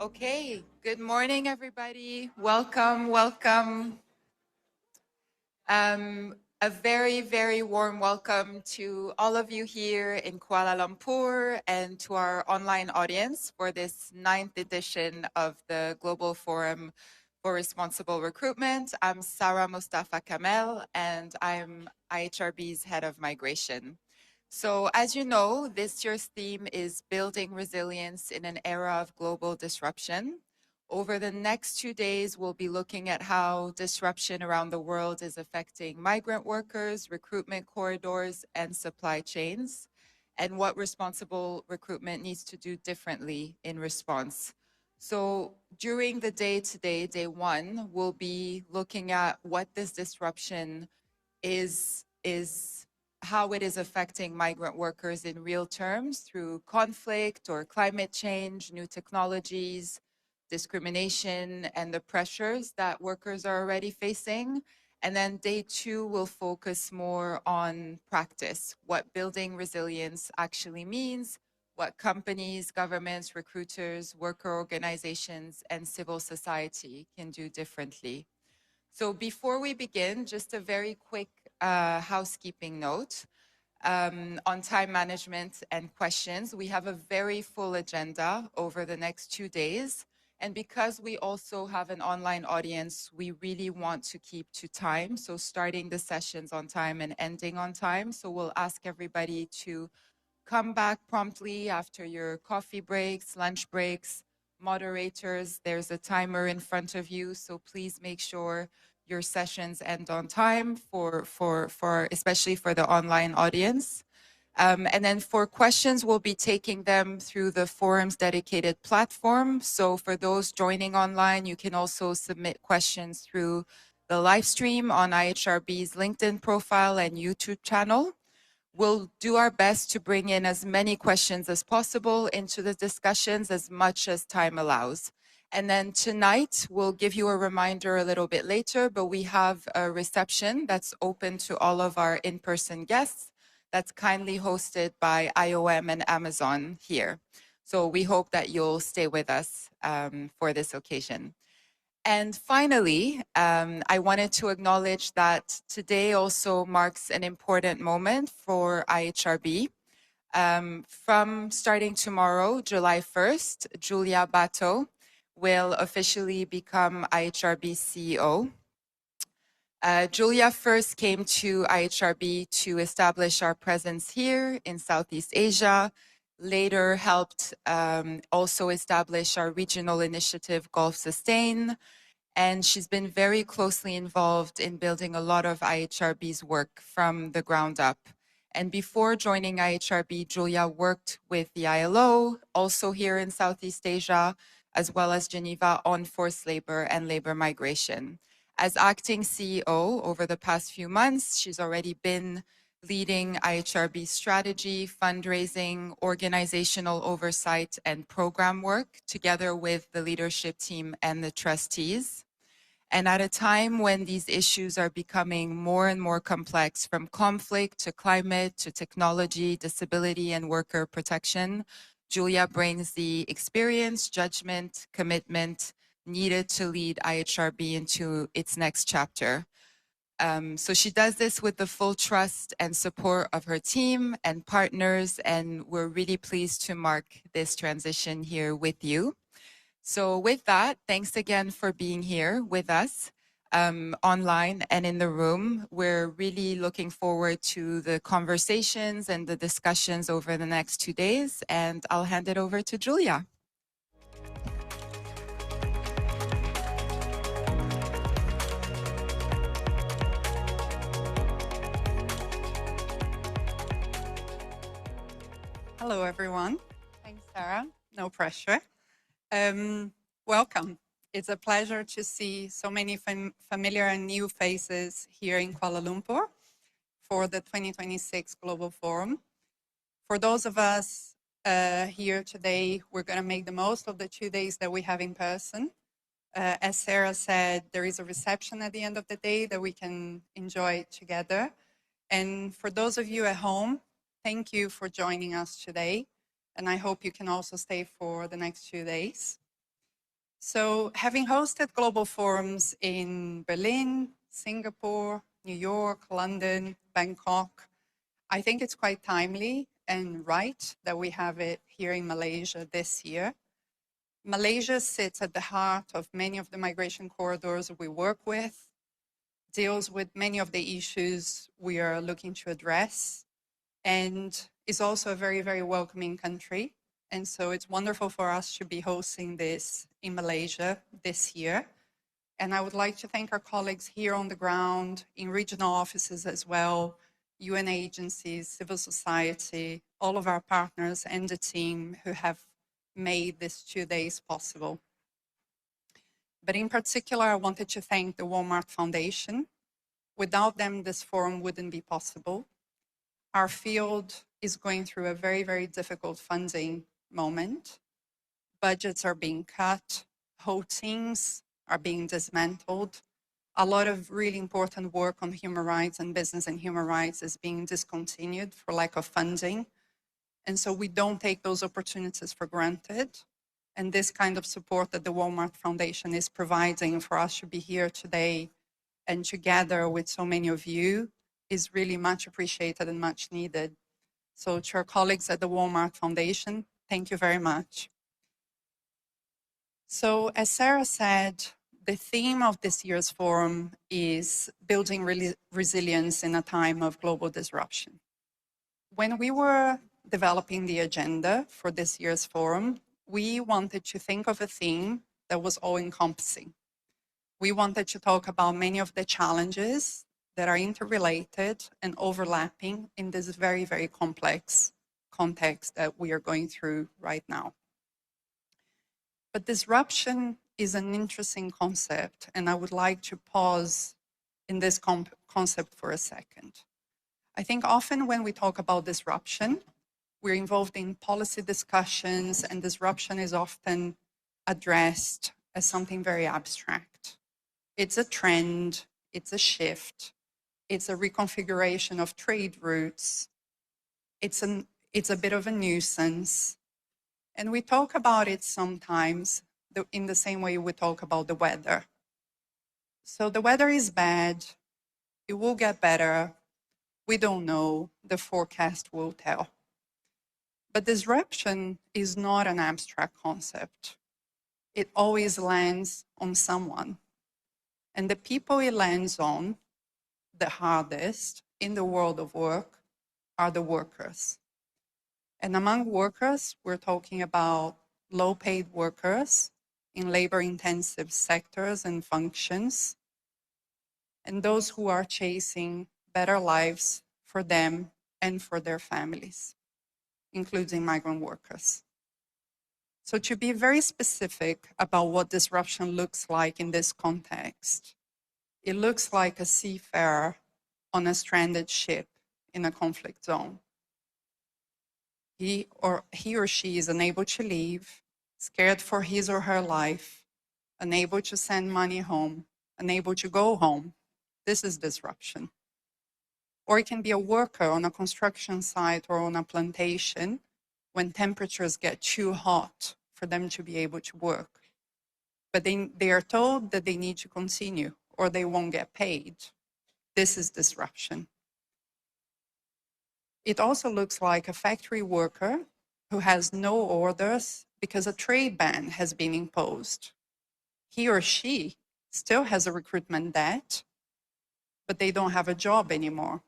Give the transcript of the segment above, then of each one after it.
Okay, good morning, everybody. Welcome, welcome. A very, very warm welcome to all of you here in Kuala Lumpur and to our online audience for this 9th edition of the Global Forum for Responsible Recruitment. I'm Sarah Mustafa Kamel, and I'm IHRB's Head of Migration. So as you know, this year's theme is Building Resilience in an Era of Global Disruption. Over the next 2 days, we'll be looking at how disruption around the world is affecting migrant workers, recruitment corridors, and supply chains, and what responsible recruitment needs to do differently in response. So during the day today, day one, we'll be looking at what this disruption is how it is affecting migrant workers in real terms through conflict or climate change, new technologies, discrimination, and the pressures that workers are already facing. And then day two will focus more on practice, what building resilience actually means, what companies, governments, recruiters, worker organizations, and civil society can do differently. So before we begin, just a very quick housekeeping note on time management and questions. We have a very full agenda over the next 2 days. And because we also have an online audience, we really want to keep to time. So starting the sessions on time and ending on time. So we'll ask everybody to come back promptly after your coffee breaks, lunch breaks. Moderators, there's a timer in front of you, so please make sure your sessions end on time for especially for the online audience. And then for questions, we'll be taking them through the forum's dedicated platform. So for those joining online, you can also submit questions through the live stream on IHRB's LinkedIn profile and YouTube channel. We'll do our best to bring in as many questions as possible into the discussions as much as time allows. And then tonight, we'll give you a reminder a little bit later, but we have a reception that's open to all of our in-person guests that's kindly hosted by IOM and Amazon here. So we hope that you'll stay with us for this occasion. And finally, I wanted to acknowledge that today also marks an important moment for IHRB. From starting tomorrow, July 1st, Julia Batho will officially become IHRB CEO. Julia first came to IHRB to establish our presence here in Southeast Asia, later helped also establish our regional initiative Gulf Sustain, and she's been very closely involved in building a lot of IHRB's work from the ground up. And before joining IHRB, Julia worked with the ILO, also here in Southeast Asia, as well as Geneva on forced labor and labor migration. As acting CEO over the past few months, she's already been leading IHRB strategy, fundraising, organizational oversight, and program work together with the leadership team and the trustees. And at a time when these issues are becoming more and more complex, from conflict to climate to technology, disability, and worker protection, Julia brings the experience, judgment, commitment needed to lead IHRB into its next chapter. So she does this with the full trust and support of her team and partners, and we're really pleased to mark this transition here with you. So with that, thanks again for being here with us online and in the room. We're really looking forward to the conversations and the discussions over the next 2 days, and I'll hand it over to Julia. Hello, everyone. Thanks, Sarah. No pressure. Welcome. It's a pleasure to see so many familiar and new faces here in Kuala Lumpur for the 2026 Global Forum. For those of us here today, we're going to make the most of the 2 days that we have in person. As Sarah said, there is a reception at the end of the day that we can enjoy together. And for those of you at home, thank you for joining us today. And I hope you can also stay for the next 2 days. So having hosted global forums in Berlin, Singapore, New York, London, Bangkok, I think it's quite timely and right that we have it here in Malaysia this year. Malaysia sits at the heart of many of the migration corridors we work with, deals with many of the issues we are looking to address, and is also a very, very welcoming country. And so it's wonderful for us to be hosting this in Malaysia this year. And I would like to thank our colleagues here on the ground, in regional offices as well, UN agencies, civil society, all of our partners and the team who have made this 2 days possible. But in particular, I wanted to thank the Walmart Foundation. Without them, this forum wouldn't be possible. Our field is going through a very, very difficult funding moment. Budgets are being cut, whole teams are being dismantled. A lot of really important work on human rights and business and human rights is being discontinued for lack of funding. And so we don't take those opportunities for granted. And this kind of support that the Walmart Foundation is providing for us to be here today and together with so many of you is really much appreciated and much needed. So to our colleagues at the Walmart Foundation, thank you very much. So as Sarah said, the theme of this year's forum is building resilience in a time of global disruption. When we were developing the agenda for this year's forum, we wanted to think of a theme that was all-encompassing. We wanted to talk about many of the challenges that are interrelated and overlapping in this very, very complex context that we are going through right now. But disruption is an interesting concept, and I would like to pause in this concept for a second. I think often when we talk about disruption, we're involved in policy discussions, and disruption is often addressed as something very abstract. It's a trend, it's a shift, it's a reconfiguration of trade routes, it's a bit of a nuisance. And we talk about it sometimes in the same way we talk about the weather. So the weather is bad, it will get better, we don't know, the forecast will tell. But disruption is not an abstract concept. It always lands on someone. And the people it lands on the hardest in the world of work are the workers. And among workers, we're talking about low-paid workers in labor-intensive sectors and functions, and those who are chasing better lives for them and for their families, including migrant workers. So to be very specific about what disruption looks like in this context, it looks like a seafarer on a stranded ship in a conflict zone. He or she is unable to leave, scared for his or her life, unable to send money home, unable to go home. This is disruption. Or it can be a worker on a construction site or on a plantation when temperatures get too hot for them to be able to work. But they are told that they need to continue or they won't get paid. This is disruption. It also looks like a factory worker who has no orders because a trade ban has been imposed. He or she still has a recruitment debt, but they don't have a job anymore.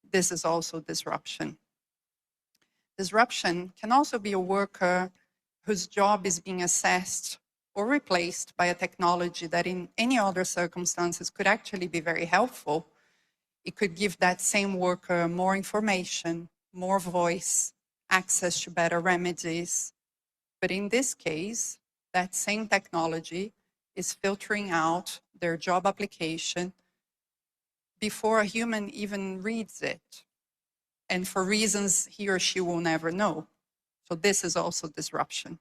This is also disruption. Disruption can also be a worker whose job is being assessed or replaced by a technology that in any other circumstances could actually be very helpful. It could give that same worker more information, more voice, access to better remedies. But in this case, that same technology is filtering out their job application before a human even reads it, and for reasons he or she will never know. So this is also disruption.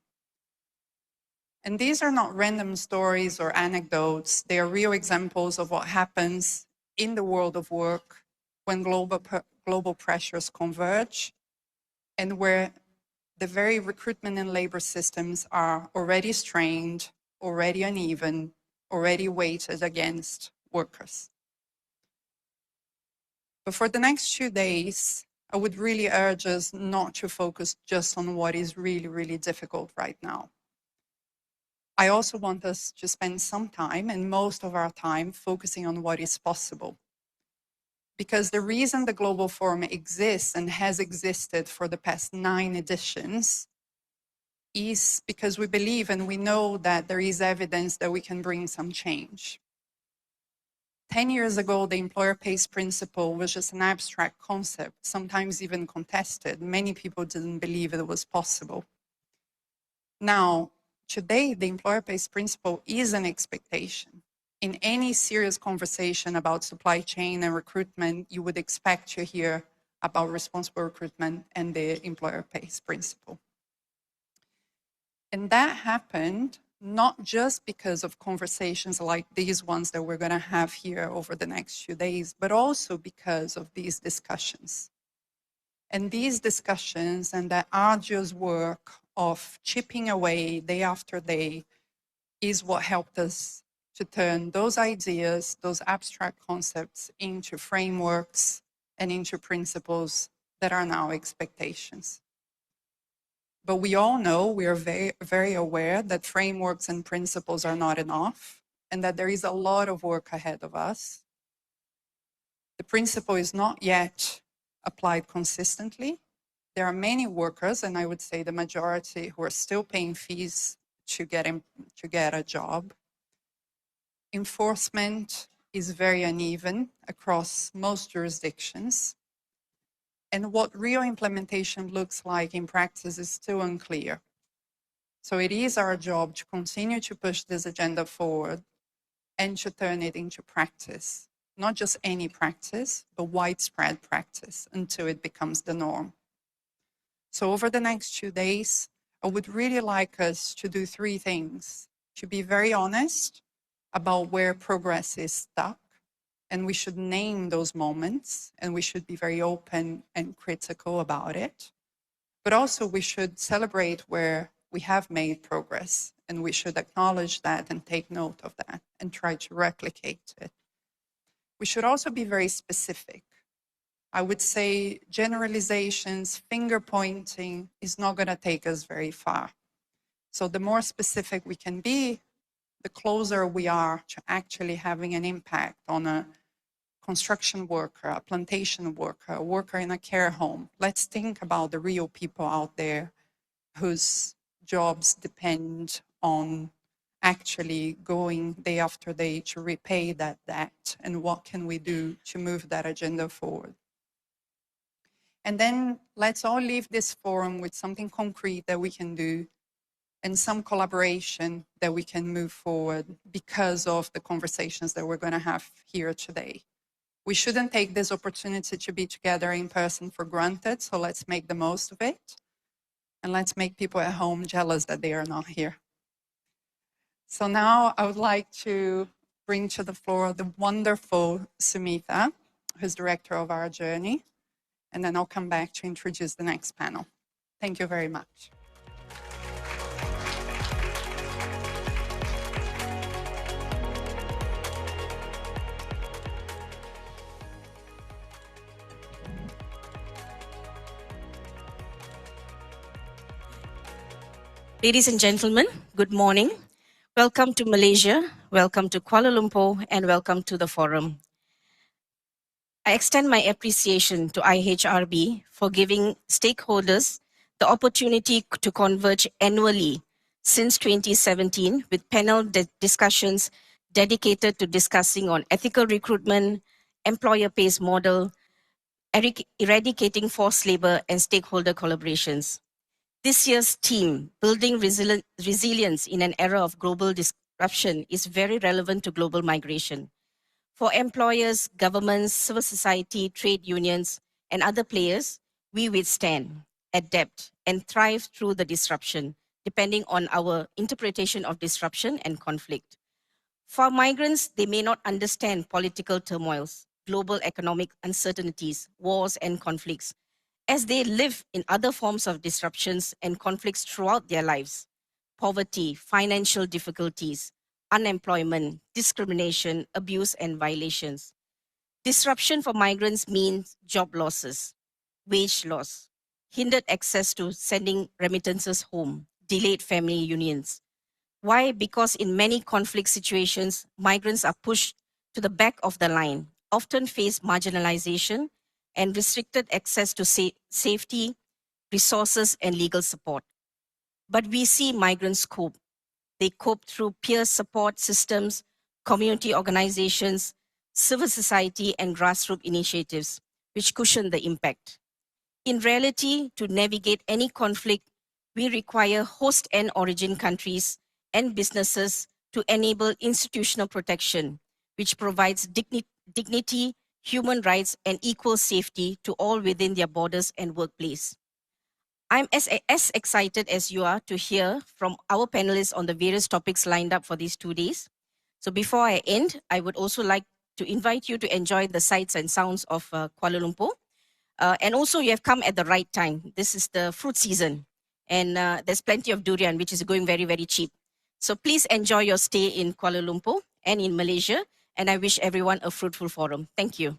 And these are not random stories or anecdotes. They are real examples of what happens in the world of work when global pressures converge and where the very recruitment and labor systems are already strained already uneven, already weighted against workers. But for the next 2 days, I would really urge us not to focus just on what is really, really difficult right now. I also want us to spend some time, and most of our time, focusing on what is possible. Because the reason the Global Forum exists and has existed for the past 9 editions is because we believe and we know that there is evidence that we can bring some change. 10 years ago, the employer pays principle was just an abstract concept, sometimes even contested. Many people didn't believe it was possible. Now, today, the employer pays principle is an expectation. In any serious conversation about supply chain and recruitment, you would expect to hear about responsible recruitment and the employer pays principle. And that happened not just because of conversations like these ones that we're going to have here over the next few days, but also because of these discussions. And these discussions and the arduous work of chipping away day after day is what helped us to turn those ideas, those abstract concepts into frameworks and into principles that are now expectations. But we all know, we are very, very aware that frameworks and principles are not enough and that there is a lot of work ahead of us. The principle is not yet applied consistently. There are many workers, and I would say the majority, who are still paying fees to get a job. Enforcement is very uneven across most jurisdictions. And what real implementation looks like in practice is still unclear. So it is our job to continue to push this agenda forward and to turn it into practice. Not just any practice, but widespread practice until it becomes the norm. So over the next 2 days, I would really like us to do 3 things. To be very honest about where progress is stuck, and we should name those moments, and we should be very open and critical about it. But also we should celebrate where we have made progress, and we should acknowledge that and take note of that and try to replicate it. We should also be very specific. I would say generalizations, finger pointing is not going to take us very far. So the more specific we can be, the closer we are to actually having an impact on a construction worker, a plantation worker, a worker in a care home. Let's think about the real people out there whose jobs depend on actually going day after day to repay that debt, and what can we do to move that agenda forward. And then let's all leave this forum with something concrete that we can do and some collaboration that we can move forward because of the conversations that we're going to have here today. We shouldn't take this opportunity to be together in person for granted, so let's make the most of it. And let's make people at home jealous that they are not here. So now I would like to bring to the floor the wonderful Sumitha, who's director of our journey. And then I'll come back to introduce the next panel. Thank you very much. Ladies and gentlemen, good morning. Welcome to Malaysia, welcome to Kuala Lumpur, and welcome to the forum. I extend my appreciation to IHRB for giving stakeholders the opportunity to converge annually since 2017 with panel discussions dedicated to discussing on ethical recruitment, employer pays model, eradicating forced labor, and stakeholder collaborations. This year's theme, Building Resilience in an Era of Global Disruption, is very relevant to global migration. For employers, governments, civil society, trade unions, and other players, we withstand, adapt, and thrive through the disruption, depending on our interpretation of disruption and conflict. For migrants, they may not understand political turmoils, global economic uncertainties, wars, and conflicts, as they live in other forms of disruptions and conflicts throughout their lives. poverty, financial difficulties, unemployment, discrimination, abuse, and violations. Disruption for migrants means job losses, wage loss, hindered access to sending remittances home, delayed family unions. Why? Because in many conflict situations, migrants are pushed to the back of the line, often face marginalization and restricted access to safety, resources, and legal support. But we see migrants cope. They cope through peer support systems, community organizations, civil society, and grassroots initiatives, which cushion the impact. In reality, to navigate any conflict, we require host and origin countries and businesses to enable institutional protection, which provides dignity, human rights, and equal safety to all within their borders and workplace. I'm as excited as you are to hear from our panelists on the various topics lined up for these 2 days. So before I end, I would also like to invite you to enjoy the sights and sounds of Kuala Lumpur. And also you have come at the right time. This is the fruit season and there's plenty of durian, which is going very, very cheap. So please enjoy your stay in Kuala Lumpur and in Malaysia. And I wish everyone a fruitful forum. Thank you.